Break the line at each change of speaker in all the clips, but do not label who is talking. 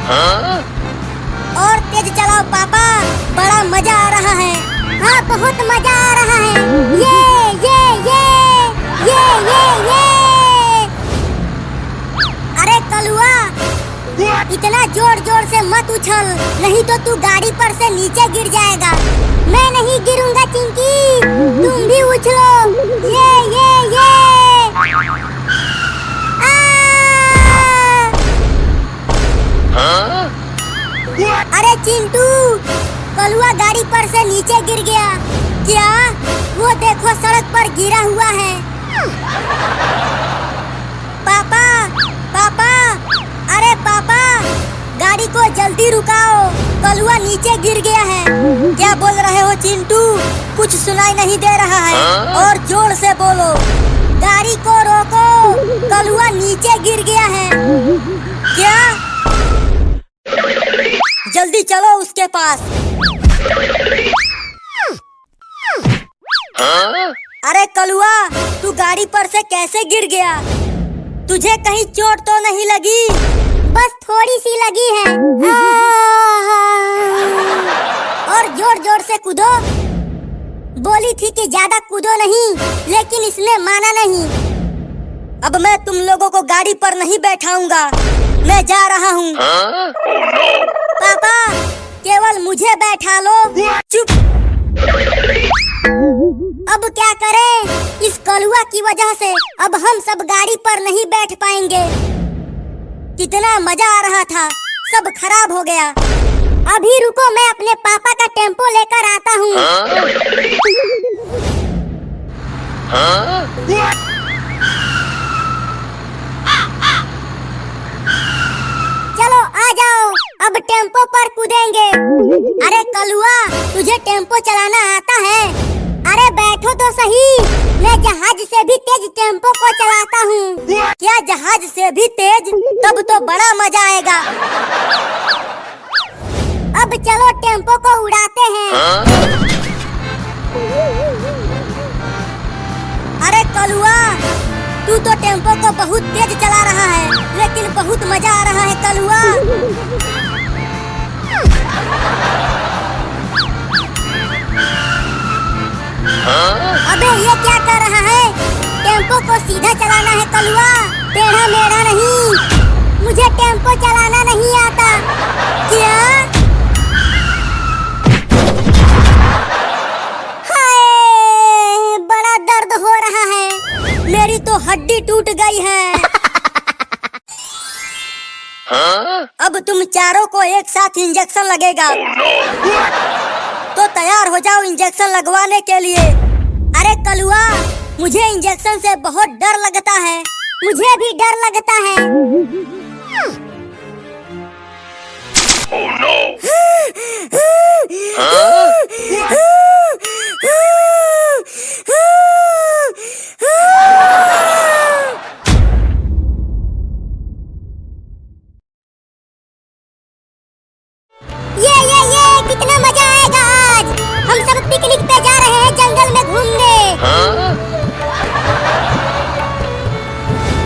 और तेज चलाओ पापा, बड़ा मजा आ रहा है। हाँ बहुत मजा आ रहा है। ये अरे कलुआ, इतना जोर जोर से मत उछल, नहीं तो तू गाड़ी पर से नीचे गिर जाएगा। मैं नहीं गिरूंगा चिंकी, तुम भी उछलो। ये अरे चिंटू, कलुआ गाड़ी पर से नीचे गिर गया। क्या? वो देखो सड़क पर गिरा हुआ है। पापा, अरे पापा, गाड़ी को जल्दी रुकाओ, कलुआ नीचे गिर गया है। क्या बोल रहे हो चिंटू? कुछ सुनाई नहीं दे रहा है, और जोर से बोलो। गाड़ी को रोको, कलुआ नीचे गिर गया है। क्या? जल्दी चलो उसके पास। अरे कलुआ, तू गाड़ी पर से कैसे गिर गया? तुझे कहीं चोट तो नहीं लगी? बस थोड़ी सी लगी है। और जोर जोर से कूदो। बोली थी कि ज्यादा कूदो नहीं, लेकिन इसने माना नहीं। अब मैं तुम लोगों को गाड़ी पर नहीं बैठाऊंगा, मैं जा रहा हूँ। पापा, केवल मुझे बैठा लो। चुप। अब क्या करें? इस कलुआ की वजह से अब हम सब गाड़ी पर नहीं बैठ पाएंगे। कितना मजा आ रहा था, सब खराब हो गया। अभी रुको, मैं अपने पापा का टेम्पो लेकर आता हूँ। चलो आ जाओ, अब टेम्पो पर कूदेंगे। अरे कलुआ, तुझे टेम्पो चलाना आता है? अरे बैठो तो सही, मैं जहाज से भी तेज टेम्पो को चलाता हूँ। क्या जहाज से भी तेज? तब तो बड़ा मजा आएगा। अब चलो टेम्पो को उड़ाते हैं। अरे कलुआ, तू तो टेम्पो को बहुत तेज चला रहा है, लेकिन बहुत मजा आ रहा है कलुआ। अबे ये क्या कर रहा है? टेम्पो को सीधा चलाना है कलुआ, टेढ़ा मेढ़ा नहीं। मुझे टेम्पो चलाना नहीं आता। क्या? हाय, बड़ा दर्द हो रहा है, मेरी तो हड्डी टूट गई है। अब तुम चारों को एक साथ इंजेक्शन लगेगा। तो तैयार हो जाओ इंजेक्शन लगवाने के लिए। अरे कलुआ, मुझे इंजेक्शन से बहुत डर लगता है। मुझे भी डर लगता है। Oh no! ये कितना मजा आएगा आज। हम सब पिकनिक पे जा रहे हैं, जंगल में घूमने।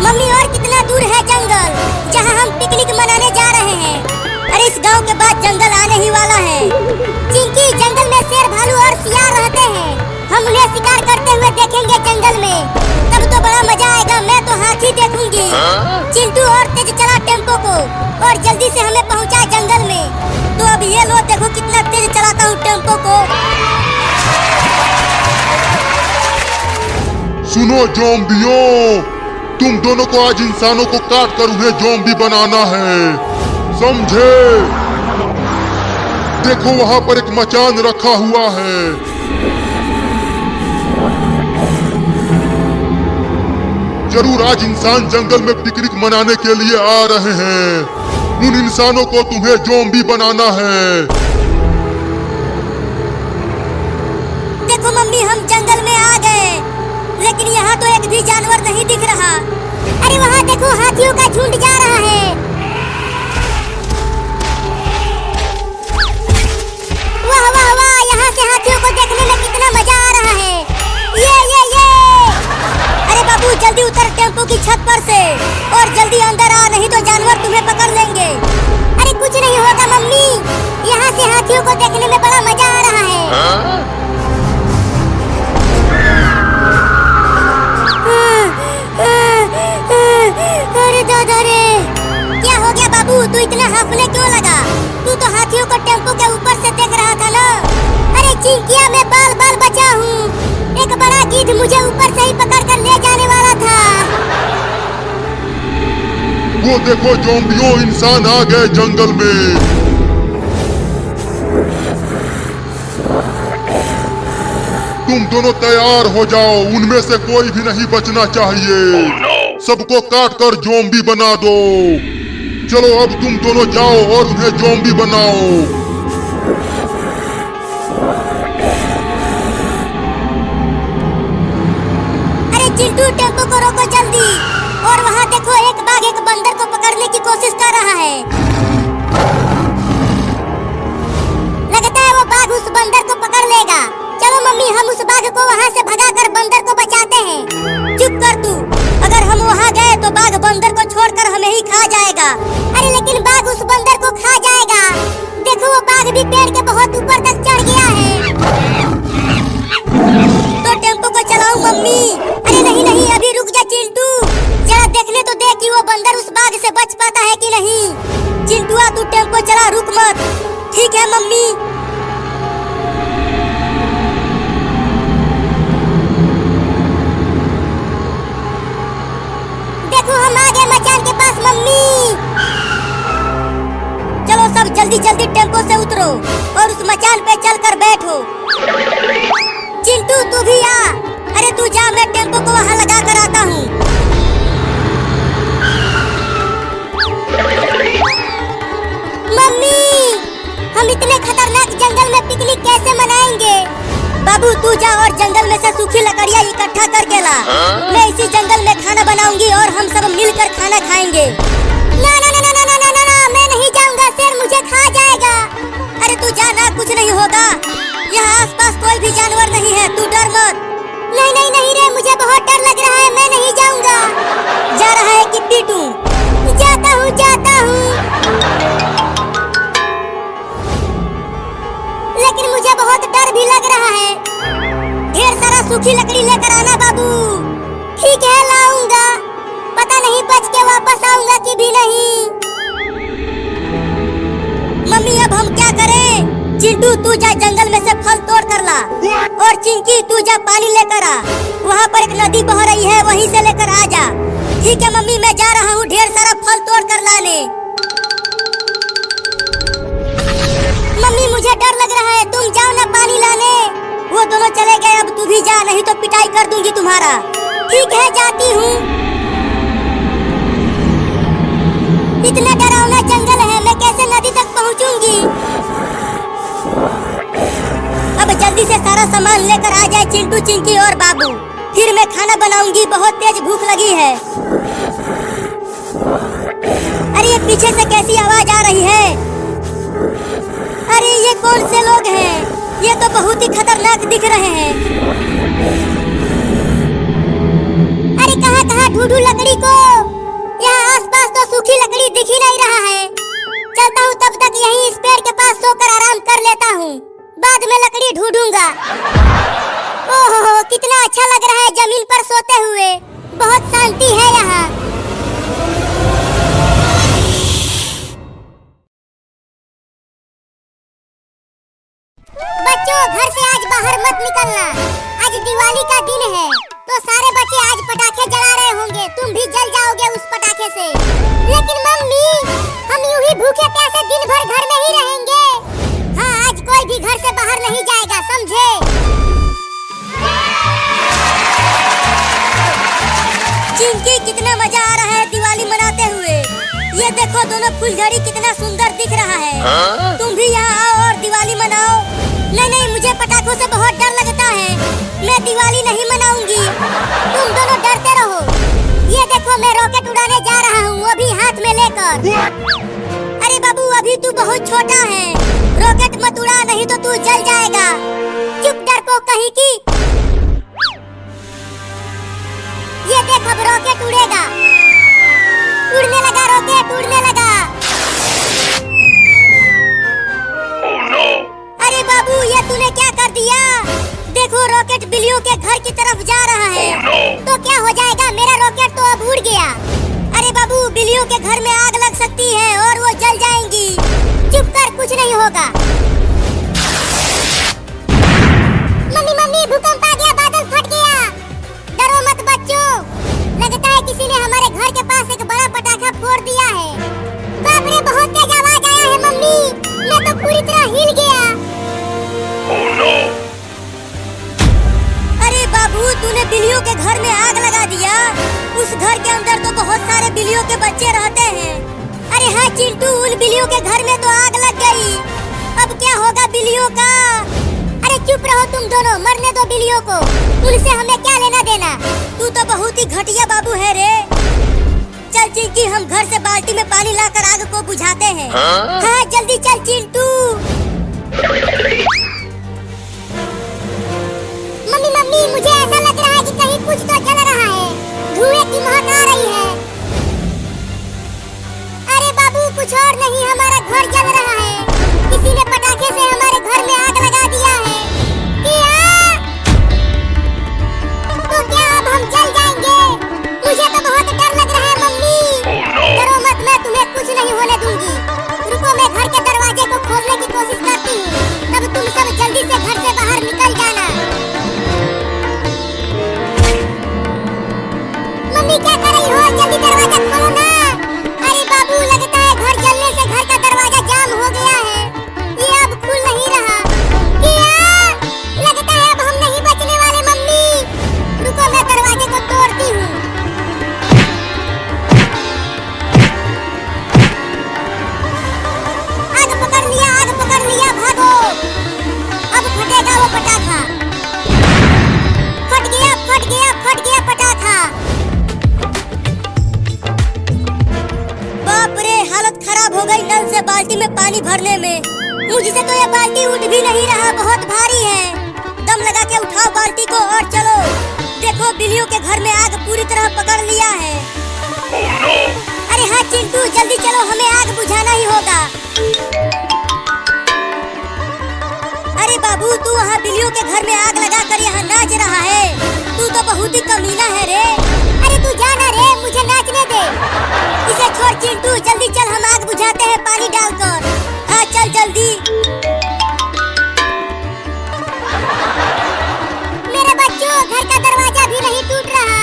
मम्मी, और कितना दूर है जंगल जहाँ हम पिकनिक मनाने जा रहे हैं? अरे इस गांव के बाद जंगल आने ही वाला है। चिंकी, जंगल में शेर, भालू और सियार रहते हैं। हम उन्हें शिकार करते हुए देखेंगे जंगल में, तब तो बड़ा मजा आएगा। मैं तो हाथी देखूंगी। चिंटू, और तेज चला टेम्पो को, और जल्दी से हमें पहुंचा जंगल में। तो अब ये लो, देखो कितना तेज चलाता हूँ टेम्पो को।
सुनो ज़ॉम्बियों, तुम दोनों को आज इंसानों को काट कर उन्हें ज़ॉम्बी बनाना है, समझे? देखो वहाँ पर एक मचान रखा हुआ है। जरूर आज इंसान जंगल में पिकनिक मनाने के लिए आ रहे हैं। उन इंसानों को तुम्हें ज़ॉम्बी बनाना है।
देखो मम्मी, हम जंगल में आ गए, लेकिन यहाँ तो एक भी जानवर नहीं दिख रहा। अरे वहाँ देखो, हाथियों का झुंड जा रहा है। वाह वाह वाह, यहाँ से हाथियों को देखने में कितना मजा आ रहा है। ये अरे बाबू, जल्दी उतर टेम्पो की छत पर से, और जल्दी अंदर आ, नहीं तो जानवर तुम्हें पकड़ लेंगे। अरे कुछ हाथियों को देखने में बड़ा मजा आ रहा है। अरे दादा रे, क्या हो गया बाबू? तू इतना हांफने क्यों लगा? तू तो हाथियों को टेम्पो के ऊपर से देख रहा था ना। अरे चिंकिया, मैं बाल बाल बचा हूँ। एक बड़ा गिद्ध मुझे ऊपर से ही पकड़ कर ले जाने वाला था।
वो देखो ज़ॉम्बियों, इंसान आ गए जंगल में। तुम दोनों तैयार हो जाओ, उनमें से कोई भी नहीं बचना चाहिए। सबको काट कर ज़ॉम्बी बना दो। चलो अब तुम दोनों जाओ और उन्हें ज़ॉम्बी बनाओ।
अरे चिंटू, टेम्पो को रोको जल्दी। और वहाँ देखो, एक बाघ एक बंदर को पकड़ने की कोशिश कर रहा है। लगता है वो बाघ उस बंदर को पकड़ लेगा। चलो मम्मी, हम उस बाघ को वहाँ से भगाकर बंदर को बचाते हैं। चुप कर तू। अगर हम वहाँ गए तो बाघ बंदर को छोड़कर हमें ही खा जाएगा। अरे लेकिन बाघ उस बंदर को खा जाएगा। देखो, वो बाघ भी पेड़ के बहुत ऊपर तक चढ़ गया है। तो टेम्पो को चलाओ मम्मी। अरे नहीं नहीं, अभी रुक जा चिंटू। जरा देखने तो दे कि वो बंदर उस बाघ से बच पाता है कि नहीं। चिंटुआ, तू टेम्पो चला, रुक मत। ठीक है मम्मी। देखो, हम आ गए मचान के पास मम्मी। चलो सब जल्दी जल्दी टेम्पो से उतरो और उस मचान पे चलकर बैठो। चिंटू, तू भी आ। अरे तू जा, मैं टेम्पो को वहाँ लगा कर आता हूँ। मम्मी, हम इतने खतरनाक जंगल में पिकनिक कैसे मनाएंगे? बाबू, तू जा और जंगल में से सूखी लकड़ियाँ इकट्ठा करके ला। मैं इसी जंगल में खाना बनाऊंगी और हम सब मिलकर खाना खाएंगे। ना ना ना ना ना ना ना ना, मैं नहीं जाऊंगा। शेर मुझे खा जाएगा। अरे तू जा ना, कुछ नहीं होगा। यहाँ आसपास कोई भी जानवर नहीं है, तू डर मत। नहीं नहीं नहीं रे, मुझे बहुत डर लग रहा है, मैं नहीं जाऊंगा। जा रहा है कि पीटूं? जाता हूँ जाता हूँ। लेकिन मुझे बहुत डर भी लग रहा है। ढेर सारा सूखी लकड़ी लेकर आना बाबू। ठीक है, लाऊंगा। पता नहीं बच के वापस आऊंगा कि भी नहीं। मम्मी, अब हम क्या करें? चिंटू, तू जा जंगल में से फल तोड़ कर ला। और चिंकी, तू जा पानी लेकर आ। वहाँ पर एक नदी बह रही है, वहीं से लेकर आ जा। ठीक है मम्मी, मैं जा रहा हूँ ढेर सारा फल तोड़ कर लाने। मम्मी, मुझे डर लग रहा है, तुम जाओ ना पानी लाने। वो दोनों चले गए, अब तू भी जा, नहीं तो पिटाई कर दूंगी तुम्हारा। ठीक है, जाती हूँ। इतना डरावना जंगल है, मैं कैसे नदी तक पहुँचूंगी? अब जल्दी से सारा सामान लेकर आ जाए चिंटू, चिंकी और बाबू। फिर मैं खाना बनाऊंगी, बहुत तेज भूख लगी है। अरे ये पीछे से कैसी आवाज आ रही है? अरे ये कौन से लोग हैं? ये तो बहुत ही खतरनाक दिख रहे हैं। अरे कहाँ कहाँ ढूंढूं लकड़ी को? यहाँ आसपास तो सूखी लकड़ी दिख ही नहीं रहा है। चलता हूँ, तब तक यहीं इस पेड़ के पास सोकर आराम कर लेता हूँ। बाद में लकड़ी ढूंढूंगा। ओहो, कितना अच्छा लग रहा है जमीन पर सोते हुए। बहुत शांति है यहाँ। बच्चों, घर से आज बाहर मत निकलना। आज दिवाली का दिन है, तो सारे बच्चे आज पटाखे जला रहे होंगे। तुम भी जल जाओगे उस पटाखे से। लेकिन मम्मी, हम यूं ही भूखे प्यासे दिन भर घर में ही रहेंगे। हाँ, आज कोई भी घर से बाहर नहीं जाएगा, समझे? चिंकी, कितना मजा आ रहा है दिवाली मनाते हुए। ये देखो, दोनों फुलझड़ी कितना सुंदर दिख रहा है। तुम भी यहाँ आओ और दिवाली मनाओ। नहीं नहीं, मुझे पटाखों से बहुत डर लगता है। मैं दिवाली नहीं मनाऊंगी। तुम दोनों डरते रहो। ये देखो, मैं रॉकेट उड़ाने जा रहा हूँ, वो भी हाथ में लेकर। अरे बाबू, अभी तू बहुत छोटा है, रॉकेट मत उड़ा, नहीं तो तू जल जाएगा। चुप डरपोक कहीं की। ये देख, अब रॉकेट उड़ेगा। उड़ने लगा रॉकेट, उड़ने लगा।
Oh no!
बिल्लियों के घर की तरफ जा रहा है। तो क्या हो जाएगा, मेरा रॉकेट तो अब उड़ गया। अरे बाबू, बिल्लियों के घर में आग लग सकती है और वो जल जाएंगी। चुप कर, कुछ नहीं होगा। मम्मी मम्मी, भूकंप आ गया, बादल फट गया। डरो मत बच्चों, लगता है किसी ने हमारे घर के पास एक बड़ा पटाखा फोड़ दिया है। बाप रे, बहुत तेज आवाज आया है मम्मी, मैं तो पूरी तरह हिल गया। अरे बाबू, तूने बिल्लियों के घर में आग लगा दिया। उस घर के अंदर तो बहुत सारे बिल्लियों के बच्चे रहते हैं। अरे हाँ चिंटू, उन बिल्लियों के घर में तो आग लग गई। अब क्या होगा बिल्लियों का? अरे चुप रहो तुम दोनों, मरने दो बिल्लियों को, उनसे हमें क्या लेना देना। तू तो बहुत ही घटिया बाबू है रे। चल चिंकी, हम घर से बाल्टी में पानी लाकर आग को बुझाते हैं। हाँ जल्दी चल चिंटू। मम्मी मम्मी, मुझे ऐसा लग रहा है कि कहीं कुछ तो जल रहा है, धुएं की महक आ रही है। अरे बाबू, कुछ और नहीं, हमारा घर जल रहा है। किसी ने पटाखे से हमारे घर में आग लगा दिया है। तो क्या अब हम जल जाएंगे? मुझे तो बहुत डर लग रहा है मम्मी। डरो मत, मैं तुम्हें कुछ नहीं होने दूंगी। रुको, मैं घर के दरवाजे को खोलने की कोशिश करती हूँ, तब तुम सब जल्दी से घर से बाहर निकल जाना। मम्मी क्या कर रही हो? जल्दी दरवाजा खोलो ना। अरे बाबू, लगता है घर जलने से घर का दरवाजा जाम हो गया है, ये अब खुल नहीं रहा। लगता है अब हम नहीं बचने वाले मम्मी। रुको, मैं दरवाजे को तोड़ती हूँ। आग पकड़ लिया, आग पकड़ लिया, भागो। अब फटेगा वो पटाखा। फट गया, फट गया, फट गया पटाखा। बाप रे, हालत खराब हो गई नल से बाल्टी में पानी भरने में। मुझसे तो ये बाल्टी उठ भी नहीं रहा, बहुत भारी है। दम लगा के उठाओ बाल्टी को और चलो। देखो, बिल्लियों के घर में आग पूरी तरह पकड़ लिया है। अरे हाँ चिंटू, जल्दी चलो, हमें आग बुझाना ही होगा। अरे बाबू, तू वहाँ बिल्लियों के घर में आग लगा कर यहाँ नाच रहा है। तू तो बहुत ही कमीना है रे। अरे तू जाना रे, मुझे नाचने दे। इसे छोड़ चिंटू, जल्दी चल, हम आग बुझाते हैं पानी डालकर। हाँ चल जल्दी। मेरे बच्चों, घर का दरवाजा भी नहीं टूट रहा,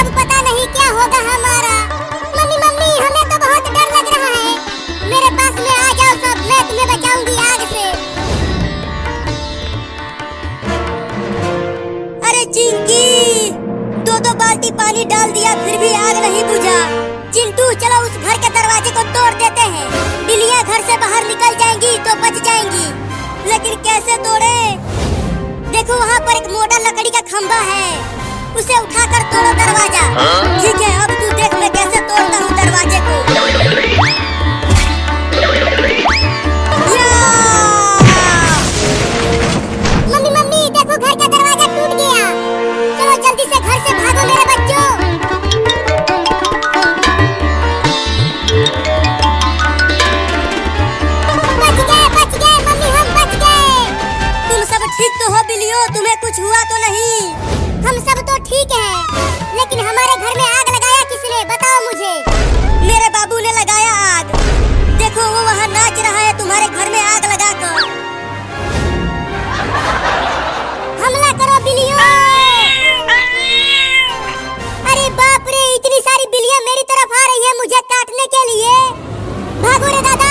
अब पता नहीं क्या होगा हमारा। मम्मी मम्मी, हमें तो बहुत डर लग रहा है। मेरे पास में आ जाओ सब, मैं तुम्हें बचाऊंगी आग से। अरे चिंकी, दो बाल्टी पानी डाल दिया फिर भी आग नहीं बुझा। चिंटू चलो, उस घर के दरवाजे को तोड़ देते हैं। बिल्लियाँ घर से बाहर निकल जाएंगी तो बच जाएंगी, लेकिन कैसे तोड़े? देखो, वहाँ पर एक मोटा लकड़ी का खंभा है, उसे उठाकर तोड़ो दरवाजा। ठीक है, अब तू देख मैं कैसे तोड़ता हूँ दरवाजे को। मम्मी मम्मी, देखो घर का दरवाजा टूट गया। चलो जल्दी से घर से भागो मेरे बच्चों। बच गए मम्मी, हम बच गए। तुम सब ठीक तो हो बिल्लियों? तुम्हें कुछ हुआ तो नहीं? हम सब तो ठीक हैं, लेकिन हमारे घर में आग लगाया किसने, बताओ मुझे। मेरे बाबू ने लगाया आग। देखो, वो वहाँ नाच रहा है तुम्हारे घर में आग लगाकर। हमला करो बिल्लियों। अरे बाप रे, इतनी सारी बिल्लियाँ मेरी तरफ आ रही है मुझे काटने के लिए। भागो रे दादा,